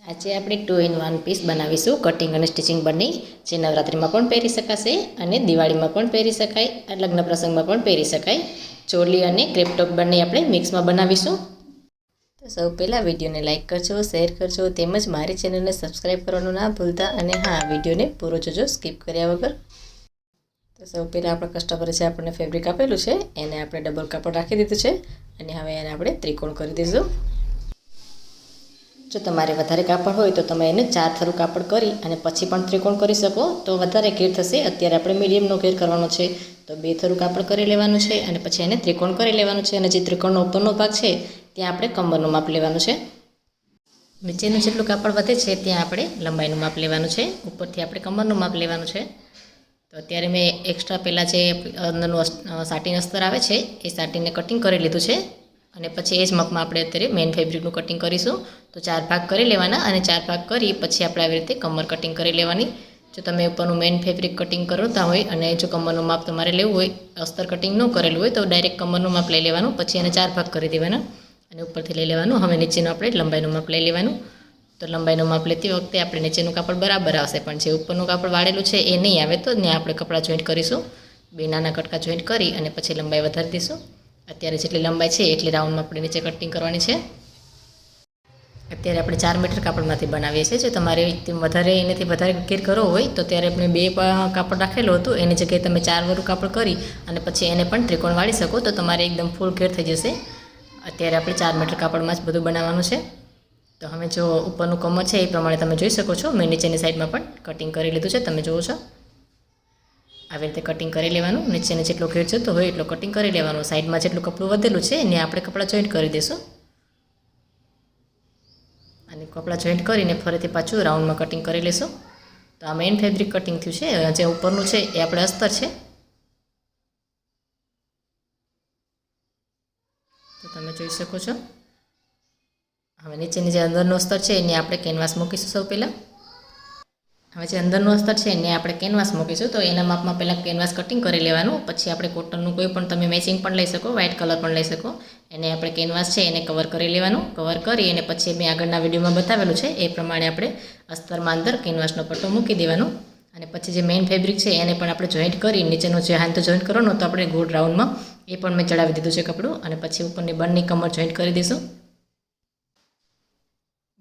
આજે આપણે 2 in 1 piece બનાવીશું કટિંગ અને સ્ટિચિંગ બંને, જે નવરાત્રિમાં પણ પહેરી શકાશે અને દિવાળીમાં પણ પહેરી શકાય, લગ્ન પ્રસંગમાં પણ પહેરી શકાય. ચોલી અને ક્રેપ ટોપ બંને આપણે મિક્સમાં બનાવીશું. તો સૌ પહેલાં વિડીયોને લાઇક કરજો, શેર કરજો, તેમજ મારી ચેનલને સબસ્ક્રાઈબ કરવાનું ના ભૂલતા. અને હા, વિડીયોને પૂરો જોજો સ્કીપ કર્યા વગર. તો સૌ પહેલાં આપણા કસ્ટમરે જે આપણને ફેબ્રિક આપેલું છે એને આપણે ડબલ કાપડ રાખી દીધું છે અને હવે એને આપણે ત્રિકોણ કરી દઈશું. જો તમારે વધારે કાપડ હોય તો તમે એને 4 થરું કાપડ કરી અને પછી પણ ત્રિકોણ કરી શકો તો વધારે ઘેર થશે. અત્યારે આપણે મીડિયમનો ઘેર કરવાનો છે તો 2 થરું કાપડ કરી લેવાનું છે અને પછી એને ત્રિકોણ કરી લેવાનું છે. અને જે ત્રિકોણનો ઉપરનો ભાગ છે ત્યાં આપણે કમરનું માપ લેવાનું છે. નીચેનું જેટલું કાપડ વધે છે ત્યાં આપણે લંબાઈનું માપ લેવાનું છે. ઉપરથી આપણે કમરનું માપ લેવાનું છે. તો અત્યારે મેં એક્સ્ટ્રા પહેલાં જે અંદરનું સાટીન અસ્તર આવે છે એ સાટીનને કટિંગ કરી લીધું છે અને પછી એ જ માપમાં આપણે અત્યારે મેઇન ફેબ્રિકનું કટિંગ કરીશું. તો 4 ભાગ કરી લેવાના અને 4 ભાગ કરી પછી આપણે આવી રીતે કમર કટિંગ કરી લેવાની. જો તમે ઉપરનું મેઇન ફેબ્રિક કટિંગ કરતા હોય અને જો કમરનું માપ તમારે લેવું હોય, અસ્તર કટિંગ ન કરેલું હોય તો ડાયરેક્ટ કમરનું માપ લઈ લેવાનું, પછી એને 4 ભાગ કરી દેવાના અને ઉપરથી લઈ લેવાનું. હવે નીચેનું આપણે લંબાઈનું માપ લઈ લેવાનું. તો લંબાઈનું માપ લેતી વખતે આપણે નીચેનું કાપડ બરાબર આવશે, પણ જે ઉપરનું કાપડ વાળેલું છે એ નહીં આવે તો ત્યાં આપણે કપડાં જોઈન્ટ કરીશું. 2 નાના કટકા જોઈન્ટ કરી અને પછી લંબાઈ વધારી દઈશું. અત્યારે જેટલી લંબાઈ છે એટલી રાઉન્ડમાં આપણે નીચે કટિંગ કરવાની છે. અત્યારે આપણે 4 મીટર કાપડમાંથી બનાવીએ છીએ. જો તમારે વધારે એનાથી વધારે ઘેર કરવો હોય તો ત્યારે આપણે 2 કાપડ રાખેલું હતું એની જગ્યાએ તમે 4 વરું કાપડ કરી અને પછી એને પણ ત્રિકોણ વાળી શકો તો તમારે એકદમ ફૂલ ઘેર થઈ જશે. અત્યારે આપણે 4 મીટર કાપડમાં જ બધું બનાવવાનું છે. તો હવે જો ઉપરનું કમર છે એ પ્રમાણે તમે જોઈ શકો છો. મેં નીચેની સાઈડમાં પણ કટિંગ કરી લીધું છે, તમે જુઓ છો. આવી રીતે કટિંગ કરી લેવાનું. નીચેને જેટલો ઘેર જતો હોય એટલો કટિંગ કરી લેવાનું. સાઈડમાં જેટલું કપડું વધેલું છે એને આપણે કપડાં જોઈન્ટ કરી દઈશું અને કપડાં જોઈન્ટ કરીને ફરીથી પાછું રાઉન્ડમાં કટિંગ કરી લઈશું. તો આ મેઇન ફેબ્રિક કટિંગ થયું છે. જે ઉપરનું છે એ આપણે અસ્તર છે. તો તમે જોઈ શકો છો. હવે નીચેની જે અંદરનું અસ્તર છે એને આપણે કેનવાસ મૂકીશું સૌ પહેલાં. હવે જે અંદરનું અસ્તર છે એને આપણે કેનવાસ મૂકીશું. તો એના માપમાં પહેલાં કેનવાસ કટિંગ કરી લેવાનું. પછી આપણે કોટનનું કોઈ પણ તમે મેચિંગ પણ લઈ શકો, વ્હાઇટ કલર પણ લઈ શકો. એને આપણે કેનવાસ છે એને કવર કરી લેવાનું. કવર કરી અને પછી મેં આગળના વિડીયોમાં બતાવેલું છે એ પ્રમાણે આપણે અસ્તરમાં અંદર કેનવાસનો પટ્ટો મૂકી દેવાનો. અને પછી જે મેઇન ફેબ્રિક છે એને પણ આપણે જોઈન્ટ કરી નીચેનો જે હાથ જોઈન્ટ કરવાનો તો આપણે ગોળ રાઉન્ડમાં એ પણ મેં ચડાવી દીધું છે કપડું. અને પછી ઉપરની બંને કમર જોઈન્ટ કરી દઈશું.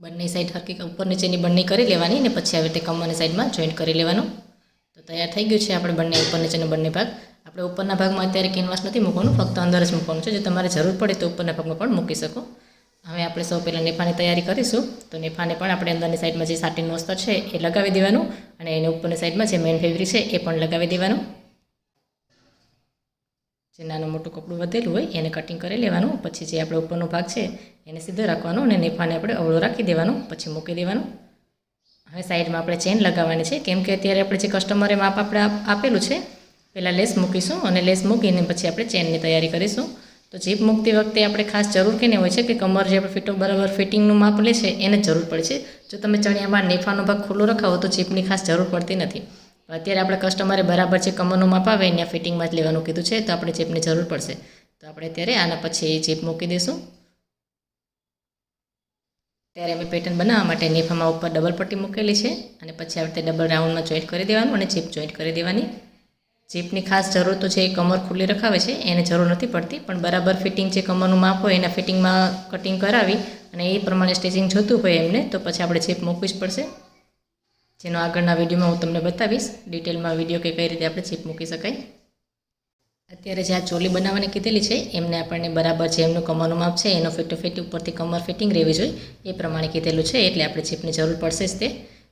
બંને સાઈડ હરકી ઉપર નીચેની બંને કરી લેવાની અને પછી આવી રીતે કમરની સાઈડમાં જોઈન્ટ કરી લેવાનું. તો તૈયાર થઈ ગયું છે આપણે બંને ઉપર નીચેનો બંને ભાગ. આપણે ઉપરના ભાગમાં અત્યારે કેનવાસ નથી મૂકવાનું, ફક્ત અંદર જ મૂકવાનું છે. જો તમારે જરૂર પડે તો ઉપરના ભાગમાં પણ મૂકી શકો. હવે આપણે સૌ પહેલાં નેફાની તૈયારી કરીશું. તો નેફાને પણ આપણે અંદરની સાઈડમાં જે સાટીનનું અસ્તર છે એ લગાવી દેવાનું અને એની ઉપરની સાઈડમાં જે મેઇન ફેબ્રિક છે એ પણ લગાવી દેવાનું. જે નાનું મોટું કપડું વધેલું હોય એને કટિંગ કરી લેવાનું. પછી જે આપણે ઉપરનો ભાગ છે એને સીધો રાખવાનો અને નેફાને આપણે અવળો રાખી દેવાનું, પછી મૂકી દેવાનું. હવે સાઈડમાં આપણે ચેન લગાવવાની છે, કેમ કે અત્યારે આપણે જે કસ્ટમરે માપ આપણે આપેલું છે પહેલાં લેસ મૂકીશું અને લેસ મૂકીને પછી આપણે ચેનની તૈયારી કરીશું. તો જીપ મૂકતી વખતે આપણે ખાસ જરૂર કેને હોય છે કે કમર જે આપણે ફિટો બરાબર ફિટિંગનું માપ લે છે એને જ જરૂર પડે છે. જો તમે ચણિયામાં નેફાનો ભાગ ખુલ્લો રખાવો તો જીપની ખાસ જરૂર પડતી નથી. અત્યારે આપણે કસ્ટમરે બરાબર જે કમરનું માપ આવે ત્યાં ફિટિંગમાં જ લેવાનું કીધું છે તો આપણે જીપની જરૂર પડશે. તો આપણે અત્યારે આના પછી જીપ મૂકી દઈશું. ત્યારે અમે પેટર્ન બનાવવા માટે નેફામાં ઉપર ડબલ પટ્ટી મૂકેલી છે અને પછી આવી રીતે ડબલ રાઉન્ડમાં જોઈન્ટ કરી દેવાનું અને જીપ જોઈન્ટ કરી દેવાની. જીપની ખાસ જરૂર તો છે કમર ખુલ્લી રખાવે છે એને જરૂર નથી પડતી, પણ બરાબર ફિટિંગ જે કમરનું માપ હોય એના ફિટિંગમાં કટિંગ કરાવી અને એ પ્રમાણે સ્ટિચિંગ જોતું હોય એમને તો પછી આપણે જીપ મૂકવી જ પડશે. જેનો આગળના વિડીયોમાં હું તમને બતાવીશ ડિટેલમાં વિડીયો કે કઈ રીતે આપણે જીપ મૂકી શકાય. અત્યારે જે આ ચોલી બનાવવાની કીધેલી છે એમને આપણને બરાબર જે એમનું કમરનું માપ છે એનો ફિટ ઉપરથી કમર ફિટિંગ રહેવી જોઈએ એ પ્રમાણે કીધેલું છે, એટલે આપણે જીપની જરૂર પડશે જ તે.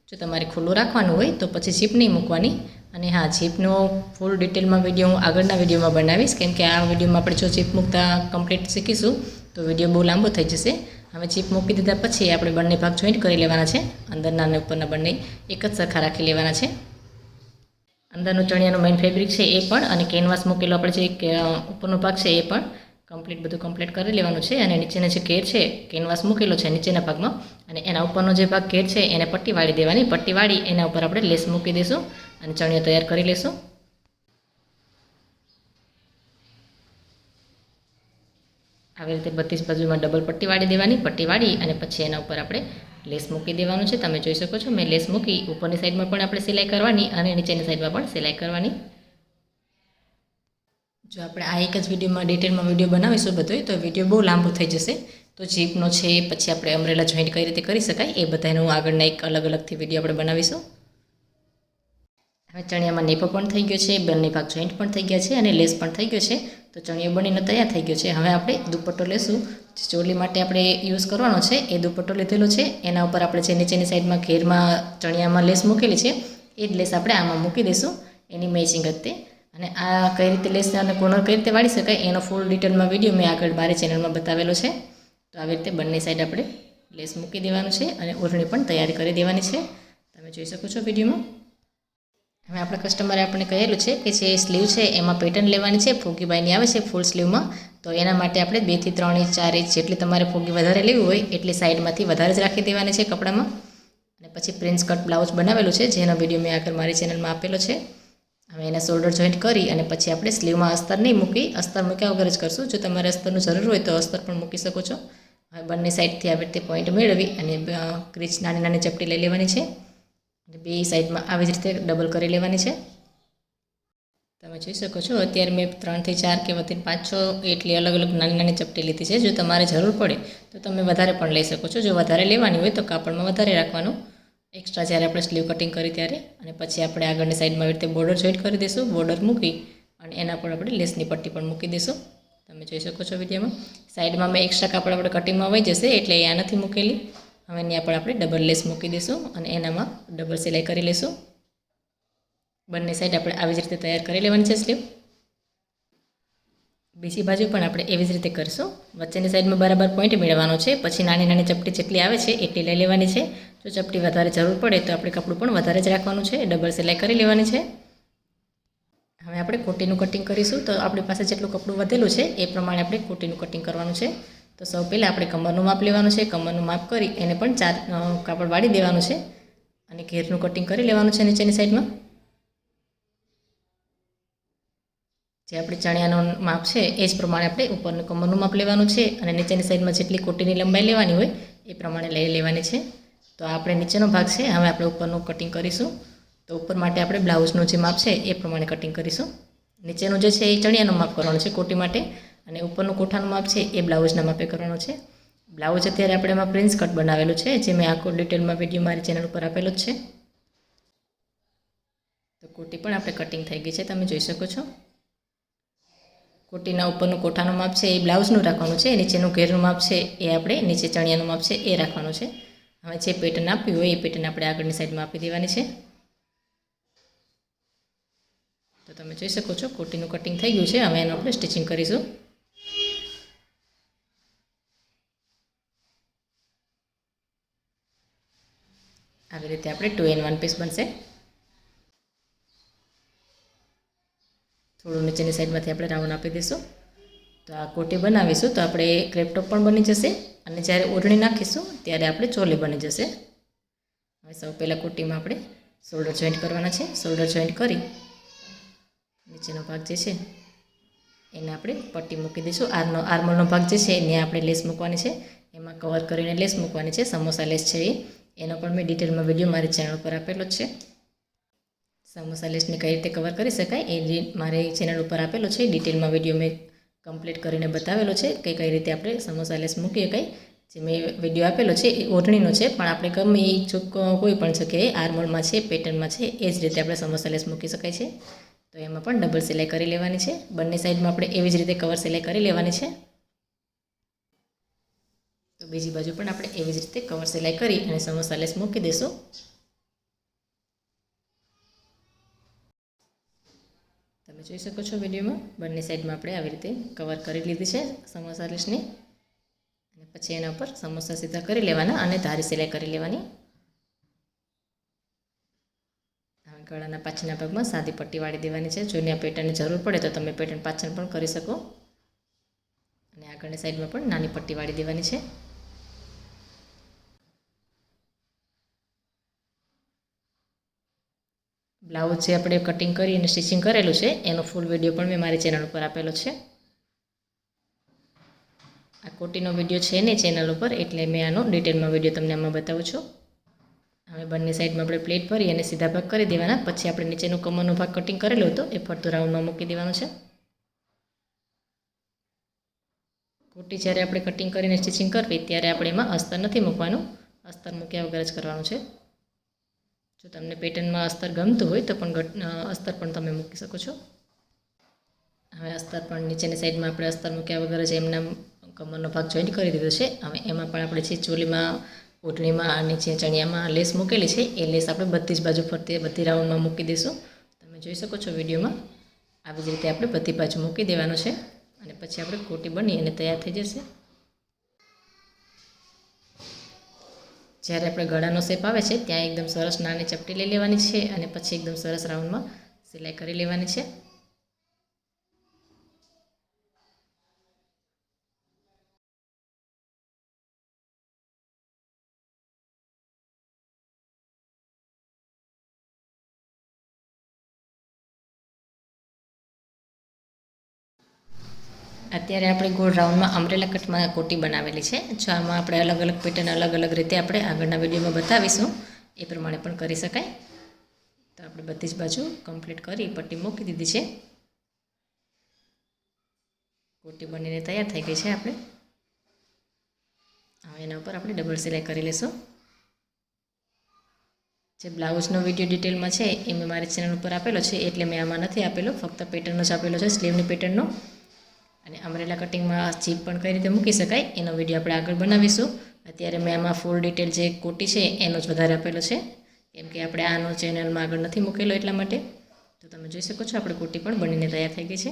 જો તમારે ખુલ્લું રાખવાનું હોય તો પછી જીપ નહીં મૂકવાની. અને હા, જીપનો ફૂલ ડિટેલમાં વિડીયો હું આગળના વિડીયોમાં બનાવીશ, કેમ કે આ વિડીયોમાં આપણે જો જીપ મૂકતા કમ્પ્લીટ શીખીશું તો વિડીયો બહુ લાંબો થઈ જશે. હવે જીપ મૂકી દીધા પછી આપણે બંને ભાગ જોઈન્ટ કરી લેવાના છે. અંદરના અને ઉપરના બંને એક જ સરખા રાખી લેવાના છે. અંદરનું ચણિયાનું મેઇન ફેબ્રિક છે એ પણ અને કેનવાસ મૂકેલો આપણે જે ઉપરનો ભાગ છે એ પણ બધું કમ્પ્લીટ કરી લેવાનું છે. અને નીચેના જે ઘેર છે કેનવાસ મૂકેલો છે નીચેના ભાગમાં અને એના ઉપરનો જે ભાગ ઘેર છે એને પટ્ટી વાળી દેવાની. પટ્ટી વાળી એના ઉપર આપણે લેસ મૂકી દઈશું અને ચણિયો તૈયાર કરી લઈશું. આવી રીતે બધી જ બાજુમાં ડબલ પટ્ટી વાળી દેવાની. પટ્ટી વાળી અને પછી એના ઉપર આપણે લેસ મૂકી દેવાનું છે. તમે જોઈ શકો છો મેં લેસ મૂકી. ઉપરની સાઈડમાં પણ આપણે સિલાઈ કરવાની અને નીચેની સાઈડમાં પણ સિલાઈ કરવાની. જો આપણે આ એક જ વિડીયોમાં ડિટેલમાં વિડીયો બનાવીશું બધો તો વિડીયો બહુ લાંબો થઈ જશે. તો જીપનો છે, પછી આપણે અમરેલા જોઈન્ટ કઈ રીતે કરી શકાય એ બધાનું આગળના એક અલગ અલગથી વિડીયો આપણે બનાવીશું. હવે ચણિયામાં નેપો પણ થઈ ગયો છે, બંને ભાગ જોઈન્ટ પણ થઈ ગયા છે અને લેસ પણ થઈ ગયો છે. તો ચણિયો બનીને તૈયાર થઈ ગયો છે. હવે આપણે દુપટ્ટો લેશું. ચોલી માટે આપણે યુઝ કરવાનો છે એ દુપટ્ટો લીધેલો છે. એના ઉપર આપણે જે નીચેની સાઈડમાં ઘેરમાં ચણિયામાં લેસ મૂકેલી છે એ જ લેસ આપણે આમાં મૂકી દઈશું એની મેચિંગ હતી. અને આ કઈ રીતે લેસ અને કોર્નર કઈ રીતે વાળી શકાય એનો ફૂલ ડિટેલમાં વિડીયો મેં આગળ મારી ચેનલમાં બતાવેલો છે. તો આવી રીતે બંને સાઈડ આપણે લેસ મૂકી દેવાનું છે અને ઓઢણી પણ તૈયાર કરી દેવાની છે. તમે જોઈ શકો છો વિડીયોમાં. હવે આપણા કસ્ટમરે આપણને કહેલું છે કે જે સ્લીવ છે એમાં પેટર્ન લેવાની છે, ફોગીબાઈની આવે છે ફૂલ સ્લીવમાં. તો એના માટે આપણે 2 થી 3 ઇંચ 4 ઇંચ જેટલી તમારે ફોગી વધારે લેવી હોય એટલી સાઈડમાંથી વધારે જ રાખી દેવાની છે કપડામાં. અને પછી પ્રિન્સ કટ બ્લાઉઝ બનાવેલું છે જેનો વિડીયો મેં આગળ મારી ચેનલમાં આપેલો છે. હવે એના શોલ્ડર જોઈન્ટ કરી અને પછી આપણે સ્લીવમાં અસ્તર નહીં મૂકી, અસ્તર મૂક્યા વગર જ કરશું. જો તમારે અસ્તરનું જરૂર હોય તો અસ્તર પણ મૂકી શકો છો. હવે બંને સાઈડથી આવી રીતે પોઈન્ટ મેળવી અને ક્રીચ નાની નાની ચપટી લઈ લેવાની છે. અને બે સાઈડમાં આવી જ રીતે ડબલ કરી લેવાની છે. તમે જોઈ શકો છો અત્યારે મેં 3 થી 4 કે વધીને 5-6 એટલી અલગ અલગ નાની નાની ચપટી લીધી છે. જો તમારે જરૂર પડે તો તમે વધારે પણ લઈ શકો છો. જો વધારે લેવાની હોય તો કાપડમાં વધારે રાખવાનું એક્સ્ટ્રા જ્યારે આપણે સ્લીવ કટિંગ કરી ત્યારે. અને પછી આપણે આગળની સાઈડમાં આવી રીતે બોર્ડર જોઈન્ટ કરી દઈશું. બોર્ડર મૂકી અને એના પર આપણે લેસની પટ્ટી પણ મૂકી દઈશું. તમે જોઈ શકો છો વિડીયોમાં. સાઈડમાં મેં એક્સ્ટ્રા કાપડ આપણે કટિંગમાં વહી જશે એટલે એ નથી મૂકેલી. હવે ત્યાં પણ આપણે ડબલ લેસ મૂકી દઈશું અને એનામાં ડબલ સિલાઈ કરી લઈશું. બંને સાઈડ આપણે આવી જ રીતે તૈયાર કરી લેવાની છે સ્લીવ. બીજી બાજુ પણ આપણે એવી જ રીતે કરીશું. વચ્ચેની સાઈડમાં બરાબર પોઈન્ટ મેળવવાનો છે. પછી નાની નાની ચપટી જેટલી આવે છે એટલી લઈ લેવાની છે. જો ચપટી વધારે જરૂર પડે તો આપણે કપડું પણ વધારે જ રાખવાનું છે. ડબલ સિલાઈ કરી લેવાની છે. હવે આપણે કોટીનું કટિંગ કરીશું. તો આપણી પાસે જેટલું કપડું વધેલું છે એ પ્રમાણે આપણે કોટીનું કટિંગ કરવાનું છે. તો સૌ પહેલાં આપણે કમરનું માપ લેવાનું છે. કમરનું માપ કરી એને પણ 4 કાપડ વાળી દેવાનું છે અને ઘેરનું કટિંગ કરી લેવાનું છે નીચેની સાઈડમાં. જે આપણે ચણિયાનું માપ છે એ જ પ્રમાણે આપણે ઉપરનું કમરનું માપ લેવાનું છે અને નીચેની સાઈડમાં જેટલી કોટીની લંબાઈ લેવાની હોય એ પ્રમાણે લઈ લેવાની છે. તો આપણે નીચેનો ભાગ છે હવે આપણે ઉપરનું કટિંગ કરીશું. તો ઉપર માટે આપણે બ્લાઉઝનું જે માપ છે એ પ્રમાણે કટિંગ કરીશું. નીચેનું જે છે એ ચણિયાનું માપ કરવાનું છે કોટી માટે અને ઉપરનું કોઠાનું માપ છે એ બ્લાઉઝના માપે કરવાનું છે. બ્લાઉઝ અત્યારે આપણે એમાં પ્રિન્સ કટ બનાવેલું છે જે મેં આખો ડિટેલમાં વિડીયો મારી ચેનલ ઉપર આપેલો જ છે. તો કોટી પણ આપણે કટિંગ થઈ ગઈ છે તમે જોઈ શકો છો. કોટીના ઉપરનું કોઠાનું માપ છે એ બ્લાઉઝનું રાખવાનું છે. નીચેનું ઘેરનું માપ છે એ આપણે નીચે ચણિયાનું માપ છે એ રાખવાનું છે. હવે જે પેટર્ન આપ્યું હોય એ પેટર્ન આપણે આગળની સાઈડમાં આપી દેવાની છે. તો તમે જોઈ શકો છો કોટીનું કટિંગ થઈ ગયું છે. હવે એનું આપણે સ્ટિચિંગ કરીશું. આવી રીતે આપણે 2 in 1 પીસ બનશે. થોડું નીચેની સાઈડમાંથી આપણે રાઉન્ડ આપી દઈશું. તો આ કોટી બનાવીશું તો આપણે ક્રેપ ટોપ પણ બની જશે અને જ્યારે ઓઢણી નાખીશું ત્યારે આપણે ચોલી બની જશે. હવે સૌ પહેલાં કોટીમાં આપણે શોલ્ડર જોઈન્ટ કરવાના છે. શોલ્ડર જોઈન્ટ કરી નીચેનો ભાગ જે છે એને આપણે પટ્ટી મૂકી દઈશું. આર્મોલનો ભાગ જે છે એને આપણે લેસ મૂકવાની છે. એમાં કવર કરીને લેસ મૂકવાની છે. સમોસા લેસ છે એનો પણ મેં ડિટેલમાં વિડીયો મારી ચેનલ પર આપેલો જ છે. સમોસા લેસને કઈ રીતે કવર કરી શકાય એ મારી ચેનલ ઉપર આપેલો છે. ડિટેલમાં વિડીયો મેં કમ્પ્લીટ કરીને બતાવેલો છે કે કઈ રીતે આપણે સમોસા લેસ મૂકીએ. જે મેં વિડીયો આપેલો છે એ ઓઢણીનો છે પણ આપણે ગમે એ કોઈ પણ જગ્યાએ આર્મોલમાં છે પેટર્નમાં છે એ જ રીતે આપણે સમોસા લેસ મૂકી શકાય છે. તો એમાં પણ ડબલ સિલાઈ કરી લેવાની છે. બંને સાઈડમાં આપણે એવી જ રીતે કવર સિલાઈ કરી લેવાની છે. તો બીજી બાજુ પણ આપણે એવી જ રીતે કવર સિલાઈ કરી અને સમોસા લેસ મૂકી દઈશું. તમે જોઈ શકો છો વિડીયોમાં બંને સાઈડમાં આપણે આવી રીતે કવર કરી લીધી છે સમોસા લેસની. અને પછી એના ઉપર સમોસા સીધા કરી લેવાના અને ધારી સિલાઈ કરી લેવાની. હવે ગળાના પાછળના ભાગમાં સાદી પટ્ટી વાળી દેવાની છે. જો આ પેટર્નની જરૂર પડે તો તમે પેટર્ન પાછળ પણ કરી શકો અને આગળની સાઈડમાં પણ નાની પટ્ટી વાળી દેવાની છે. બ્લાઉઝ જે આપણે કટિંગ કરી અને સ્ટિચિંગ કરેલું છે એનો ફૂલ વિડીયો પણ મેં મારી ચેનલ ઉપર આપેલો છે. આ કોટીનો વિડીયો છે ને ચેનલ ઉપર, એટલે મેં આનો ડિટેલમાં વિડીયો તમને આમાં બતાવું છું. હવે બંને સાઈડમાં આપણે પ્લેટ ભરી અને સીધા ભાગ કરી દેવાના. પછી આપણે નીચેનો કમરનો ભાગ કટિંગ કરેલો હતો એ ફરતું રાઉન્ડમાં મૂકી દેવાનો છે. કોટી જ્યારે આપણે કટિંગ કરીને સ્ટિચિંગ કરવી ત્યારે આપણે એમાં અસ્તર નથી મૂકવાનું, અસ્તર મૂક્યા વગર જ કરવાનું છે. જો તમને પેટર્નમાં અસ્તર ગમતું હોય તો પણ અસ્તર પણ તમે મૂકી શકો છો. હવે અસ્તર પણ નીચેની સાઈડમાં આપણે અસ્તર મૂક્યા વગર જ એમના કમરનો ભાગ જોઈન્ટ કરી દીધો છે. હવે એમાં પણ આપણે જે ચોલીમાં, ઓઢણીમાં અને જે ચણિયામાં લેસ મૂકેલી છે એ લેસ આપણે બધી જ બાજુ ફરતી બધી રાઉન્ડમાં મૂકી દઈશું. તમે જોઈ શકો છો વિડીયોમાં. આવી જ રીતે આપણે બધી બાજુ મૂકી દેવાનો છે અને પછી આપણે કોટી બની અને તૈયાર થઈ જશે. જ્યારે આપણે ગળાનો શેપ આવે છે ત્યાં એકદમ સરસ નાની ચપટી લઈ લેવાની છે અને પછી એકદમ સરસ રાઉન્ડમાં સિલાઈ કરી લેવાની છે. અત્યારે આપણે ગોળ રાઉન્ડમાં અમરેલા કટમાં કોટી બનાવેલી છે. જો આમાં આપણે અલગ અલગ પેટર્ન અલગ અલગ રીતે આપણે આગળના વિડીયોમાં બતાવીશું, એ પ્રમાણે પણ કરી શકાય. તો આપણે બધી જ બાજુ કમ્પ્લીટ કરી પટ્ટી મૂકી દીધી છે. કોટી બનીને તૈયાર થઈ ગઈ છે. આપણે હવે એના ઉપર આપણે ડબલ સિલાઈ કરી લઈશું. જે બ્લાઉઝનો વિડીયો ડિટેલમાં છે એ મેં મારી ચેનલ ઉપર આપેલો છે, એટલે મેં આમાં નથી આપેલો, ફક્ત પેટર્નનો જ આપેલો છે, સ્લીવની પેટર્નનો. અને અમરેલા કટિંગમાં જીપ પણ કઈ રીતે મૂકી શકાય એનો વિડીયો આપણે આગળ બનાવીશું. અત્યારે મેં આમાં ફૂલ ડિટેલ જે કોટી છે એનો જ વધારે આપેલો છે, કેમ કે આપણે આનો ચેનલમાં આગળ નથી મૂકેલો એટલા માટે. તો તમે જોઈ શકો છો આપણે કોટી પણ બનીને તૈયાર થઈ ગઈ છે.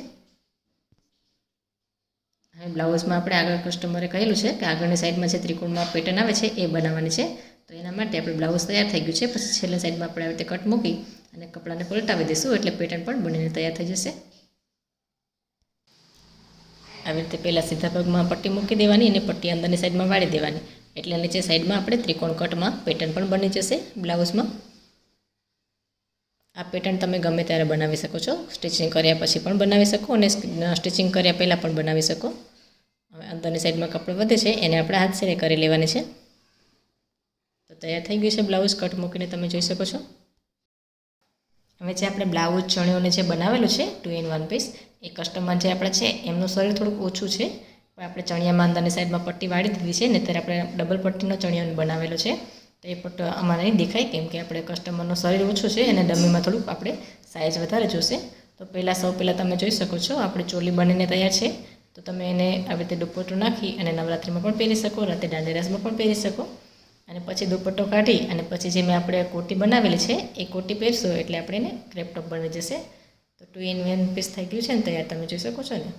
હવે બ્લાઉઝમાં આપણે આગળ કસ્ટમરે કહેલું છે કે આગળની સાઈડમાં જે ત્રિકોણમાં પેટર્ન આવે છે એ બનાવવાની છે. તો એના માટે આપણે બ્લાઉઝ તૈયાર થઈ ગયું છે. પછી છેલ્લી સાઈડમાં આપણે આવી રીતે કટ મૂકી અને કપડાને પલટાવી દઈશું, એટલે પેટર્ન પણ બનીને તૈયાર થઈ જશે. આવી રીતે પહેલાં સીધા ભાગમાં પટ્ટી મૂકી દેવાની અને પટ્ટી અંદરની સાઈડમાં વાળી દેવાની, એટલે નીચે સાઈડમાં આપણે ત્રિકોણ કટમાં પેટર્ન પણ બની જશે બ્લાઉઝમાં. આ પેટર્ન તમે ગમે ત્યારે બનાવી શકો છો, સ્ટિચિંગ કર્યા પછી પણ બનાવી શકો અને સ્ટિચિંગ કર્યા પહેલાં પણ બનાવી શકો. હવે અંદરની સાઈડમાં કપડું વધે છે એને આપણે હાથ સિલાઈ કરી લેવાની છે. તો તૈયાર થઈ ગયું છે બ્લાઉઝ કટ મૂકીને, તમે જોઈ શકો છો. હવે જે આપણે બ્લાઉઝ ચણિયોને જે બનાવેલું છે 2 in 1 પીસ, એ કસ્ટમર જે આપણે છે એમનું શરીર થોડુંક ઓછું છે, પણ આપણે ચણિયામાં અંદરની સાઈડમાં પટ્ટી વાળી દીધી છે ને, ત્યારે આપણે ડબલ પટ્ટીનો ચણિયો બનાવેલો છે. તો એ પટ્ટો અમારે નહીં દેખાય, કેમ કે આપણે કસ્ટમરનું શરીર ઓછું છે અને ડમીમાં થોડુંક આપણે સાઇઝ વધારે જોશે. તો સૌ પહેલાં તમે જોઈ શકો છો આપણે ચોલી બનીને તૈયાર છે. તો તમે એને આવી રીતે દુપટ્ટો નાખી અને નવરાત્રિમાં પણ પહેરી શકો, રાતે દાંડિયા પણ પહેરી શકો. અને પછી દુપટ્ટો કાઢી અને પછી જે મેં આપણે કોટી બનાવેલી છે એ કોટી પહેરશો એટલે આપણે એને ક્રેપ ટોપ બની જશે. તો 2 in 1 પીસ થઈ ગયું છે ને તૈયાર, તમે જોઈ શકો છો ને.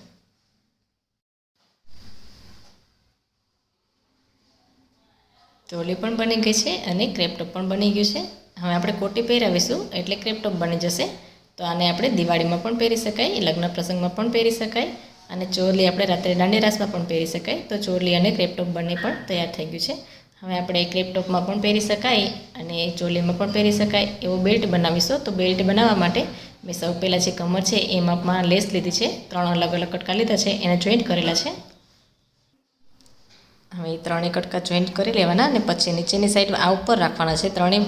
ચોલી પણ બની ગઈ છે અને ક્રેપ ટોપ પણ બની ગયું છે. હવે આપણે કોટી પહેરાવીશું એટલે ક્રેપ ટોપ બની જશે. તો આને આપણે દિવાળીમાં પણ પહેરી શકાય, લગ્ન પ્રસંગમાં પણ પહેરી શકાય અને ચોલી આપણે રાત્રે દાંડિયા રાસમાં પણ પહેરી શકાય. તો ચોલી અને ક્રેપ ટોપ બંને પણ તૈયાર થઈ ગયું છે. હવે આપણે ક્રેપ ટોપમાં પણ પહેરી શકાય અને ચોલીમાં પણ પહેરી શકાય એવો બેલ્ટ બનાવીશું. તો બેલ્ટ બનાવવા માટે મેં સૌ પહેલાં જે કમર છે એ માપમાં લેસ લીધી છે, 3 અલગ અલગ કટકા લીધા છે, એને જોઈન્ટ કરેલા છે. હવે એ 3 કટકા જોઈન્ટ કરી લેવાના અને પછી નીચેની સાઈડ આ ઉપર રાખવાના છે 3,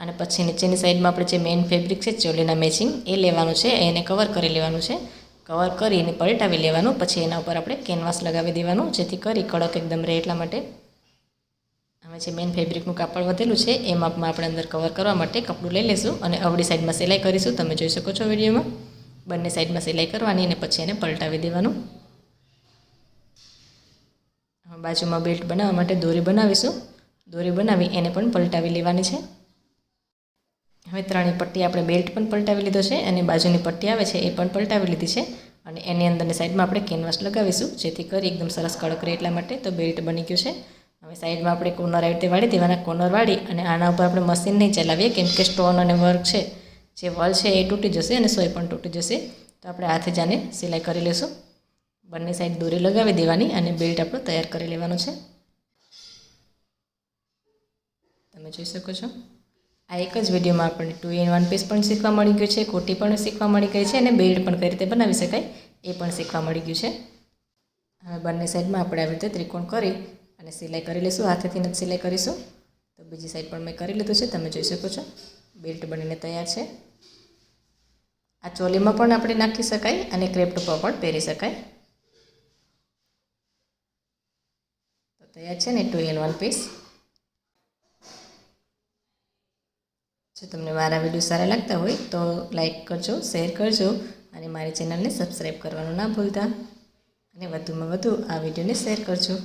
અને પછી નીચેની સાઈડમાં આપણે જે મેઇન ફેબ્રિક છે ચોલીના મેચિંગ એ લેવાનું છે, એને કવર કરી લેવાનું છે. કવર કરીને પલટાવી લેવાનું, પછી એના ઉપર આપણે કેનવાસ લગાવી દેવાનું, જેથી કરી કડક એકદમ રહે એટલા માટે. હવે જે મેઇન ફેબ્રિકનું કાપડ વધેલું છે એ માપમાં આપણે અંદર કવર કરવા માટે કપડું લઈ લઈશું અને અવળી સાઈડમાં સિલાઈ કરીશું. તમે જોઈ શકો છો વિડીયોમાં. બંને સાઈડમાં સિલાઈ કરવાની અને પછી એને પલટાવી દેવાનું. બાજુમાં બેલ્ટ બનાવવા માટે દોરી બનાવીશું. દોરી બનાવી એને પણ પલટાવી લેવાની છે. હવે 3 પટ્ટી આપણે બેલ્ટ પણ પલટાવી લીધો છે અને બાજુની પટ્ટી આવે છે એ પણ પલટાવી લીધી છે. અને એની અંદરની સાઈડમાં આપણે કેનવાસ લગાવીશું, જેથી કરી એકદમ સરસ કડક રહે એટલા માટે. તો બેલ્ટ બની ગયું છે. હવે સાઈડમાં આપણે કોર્નર આવી રીતે વાળી દેવાના. કોર્નર વાળી અને આના ઉપર આપણે મશીન નહીં ચલાવીએ, કેમ કે સ્ટોન અને વર્ક છે, જે વલ છે એ તૂટી જશે અને સોય પણ તૂટી જશે. તો આપણે હાથે જ આને સિલાઈ કરી લઈશું. બંને સાઈડ દોરી લગાવી દેવાની અને બેલ્ટ આપણો તૈયાર કરી લેવાનો છે. તમે જોઈ શકો છો. આ એક જ વિડીયોમાં આપણને 2 in 1 પીસ પણ શીખવા મળી ગયું છે, કોટી પણ શીખવા મળી ગઈ છે અને બેલ્ટ પણ કઈ રીતે બનાવી શકાય એ પણ શીખવા મળી ગયું છે. હવે બંને સાઈડમાં આપણે આવી રીતે ત્રિકોણ કરી અને સિલાઈ કરી લઈશું. હાથેથી જ સિલાઈ કરીશું. તો બીજી સાઈડ પણ મેં કરી લીધું છે, તમે જોઈ શકો છો. બેલ્ટ બનીને તૈયાર છે. આ ચોલીમાં પણ આપણે નાખી શકાય અને ક્રેપ ટોપમાં પણ પહેરી શકાય. તો તૈયાર છે ને 2 in 1 પીસ. જો તમને મારા વિડીયો સારા લાગતા હોય તો લાઈક કરજો, શેર કરજો અને મારી ચેનલને સબસ્ક્રાઈબ કરવાનું ના ભૂલતા. અને વધુમાં વધુ આ વિડીયોને શેર કરજો.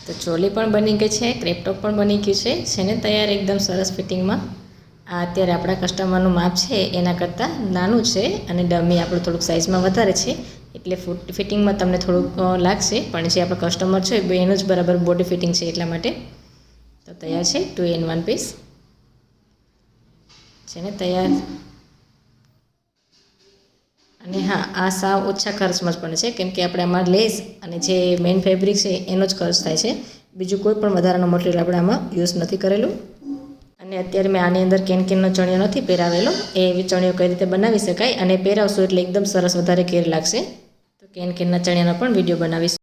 તો ચોલી પણ બની ગઈ છે, ક્રેપ ટોપ પણ બની ગયું છે ને તૈયાર એકદમ સરસ ફિટિંગમાં. આ અત્યારે આપણા કસ્ટમરનું માપ છે એના કરતાં નાનું છે અને ડમી આપણું થોડુંક સાઇઝમાં વધારે છે, એટલે ફિટિંગમાં તમને થોડુંક લાગશે, પણ જે આપણો કસ્ટમર છે એનું જ બરાબર બોડી ફિટિંગ છે એટલા માટે. તો તૈયાર છે 2 in 1 પીસ છે ને તૈયાર. અને હા, આ સાવ ઓછા ખર્ચમાં જ પણ છે, કેમ કે આપણે આમાં લેસ અને જે મેઇન ફેબ્રિક છે એનો જ ખર્ચ થાય છે. બીજું કોઈ પણ વધારાનું મટીરિયલ આપણે આમાં યુઝ નથી કરેલું. અને અત્યારે મેં આની અંદર કેનકેનનો ચણિયો નથી પહેરાવેલો. એ ચણિયો કઈ રીતે બનાવી શકાય અને પહેરાવશો એટલે એકદમ સરસ વધારે ઘેર લાગશે. તો કેનકેનના ચણિયાનો પણ વિડીયો બનાવીશું.